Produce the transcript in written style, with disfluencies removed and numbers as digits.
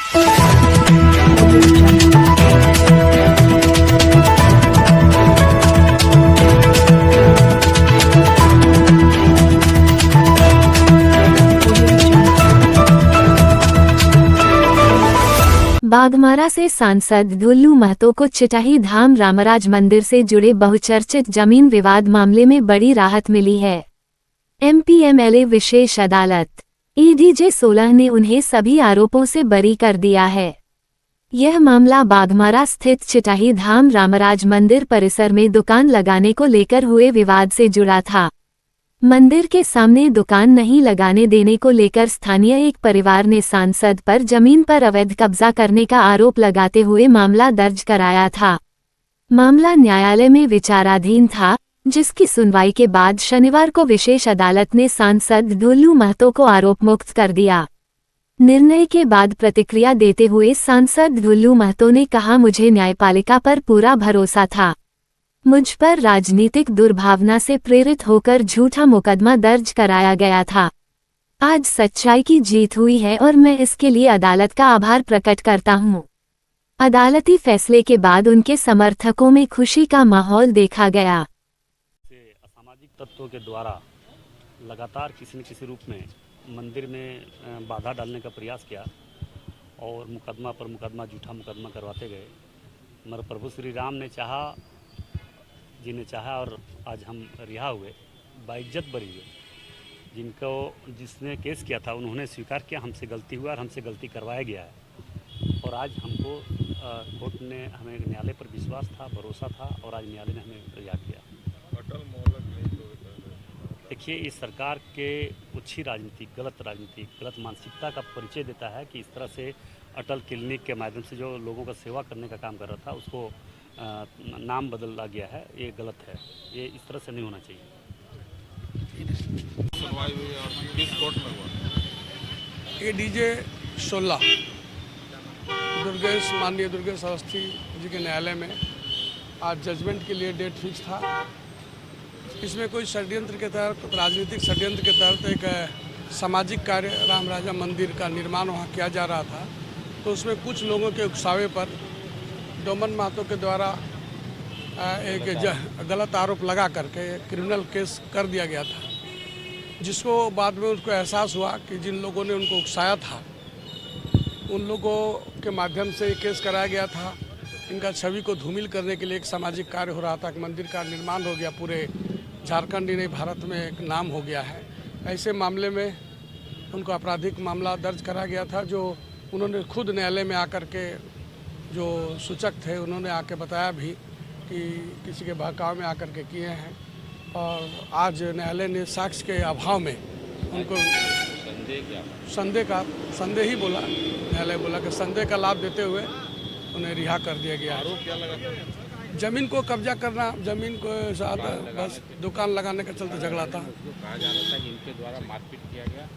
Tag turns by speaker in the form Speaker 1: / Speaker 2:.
Speaker 1: बाघमारा से सांसद दुल्लू महतो को चिटाही धाम रामराज मंदिर से जुड़े बहुचर्चित जमीन विवाद मामले में बड़ी राहत मिली है। एमपीएमएलए विशेष अदालत ईडीजे 16 ने उन्हें सभी आरोपों से बरी कर दिया है। यह मामला बाघमारा स्थित चिटाही धाम रामराज मंदिर परिसर में दुकान लगाने को लेकर हुए विवाद से जुड़ा था। मंदिर के सामने दुकान नहीं लगाने देने को लेकर स्थानीय एक परिवार ने सांसद पर जमीन पर अवैध कब्जा करने का आरोप लगाते हुए मामला दर्ज कराया था। मामला न्यायालय में विचाराधीन था, जिसकी सुनवाई के बाद शनिवार को विशेष अदालत ने सांसद दुल्लू महतो को आरोप मुक्त कर दिया। निर्णय के बाद प्रतिक्रिया देते हुए सांसद दुल्लू महतो ने कहा, मुझे न्यायपालिका पर पूरा भरोसा था। मुझ पर राजनीतिक दुर्भावना से प्रेरित होकर झूठा मुकदमा दर्ज कराया गया था। आज सच्चाई की जीत हुई है और मैं इसके लिए अदालत का आभार प्रकट करता हूं। अदालती फैसले के बाद उनके समर्थकों में खुशी का माहौल देखा गया।
Speaker 2: असामाजिक तत्वों के द्वारा लगातार किसी न किसी रूप में मंदिर में बाधा डालने का प्रयास किया और मुकदमा पर मुकदमा, झूठा मुकदमा करवाते गए। मगर प्रभु श्री राम ने चाहा, जी ने चाहा और आज हम रिहा हुए, बाइज्जत बरी हुए। जिसने केस किया था उन्होंने स्वीकार किया, हमसे गलती हुआ और हमसे गलती करवाया गया है। और आज हमको कोर्ट ने, हमें न्यायालय पर विश्वास था, भरोसा था और आज न्यायालय ने हमें रिहा किया। देखिए, इस सरकार के उच्छी राजनीति, गलत मानसिकता का परिचय देता है कि इस तरह से अटल क्लिनिक के माध्यम से जो लोगों का सेवा करने का काम कर रहा था उसको नाम बदला गया है। ये गलत है, ये इस तरह से नहीं होना चाहिए।
Speaker 3: सुनवाई हुई और किस कोर्ट में हुआ?
Speaker 4: ईडीजे 16 माननीय दुर्गेश अवस्थी जी के न्यायालय में आज जजमेंट के लिए डेट फिक्स था। इसमें कोई षड्यंत्र के तहत, राजनीतिक षड्यंत्र के तहत एक सामाजिक कार्य रामराजा मंदिर का निर्माण वहाँ किया जा रहा था। तो उसमें कुछ लोगों के उकसावे पर डोमन महतो के द्वारा एक गलत आरोप लगा करके क्रिमिनल केस कर दिया गया था, जिसको बाद में उनको एहसास हुआ कि जिन लोगों ने उनको उकसाया था उन लोगों के माध्यम से केस कराया गया था। इनका छवि को धूमिल करने के लिए एक सामाजिक कार्य हो रहा था कि मंदिर का निर्माण हो गया, पूरे झारखंड ही नहीं भारत में एक नाम हो गया है। ऐसे मामले में उनको आपराधिक मामला दर्ज करा गया था, जो उन्होंने खुद न्यायालय में आकर के, जो सूचक थे उन्होंने आके बताया भी कि किसी के बहकाव में आकर के किए हैं। और आज न्यायालय ने साक्ष्य के अभाव में उनको संदेह ही बोला, न्यायालय बोला कि संदेह का लाभ देते हुए उन्हें रिहा कर दिया गया।
Speaker 3: आरोप क्या लगा था?
Speaker 4: जमीन को कब्जा करना, जमीन को साथ बस दुकान लगाने के चलते झगड़ा था।
Speaker 3: कहा जा रहा था कि इनके द्वारा मारपीट किया गया।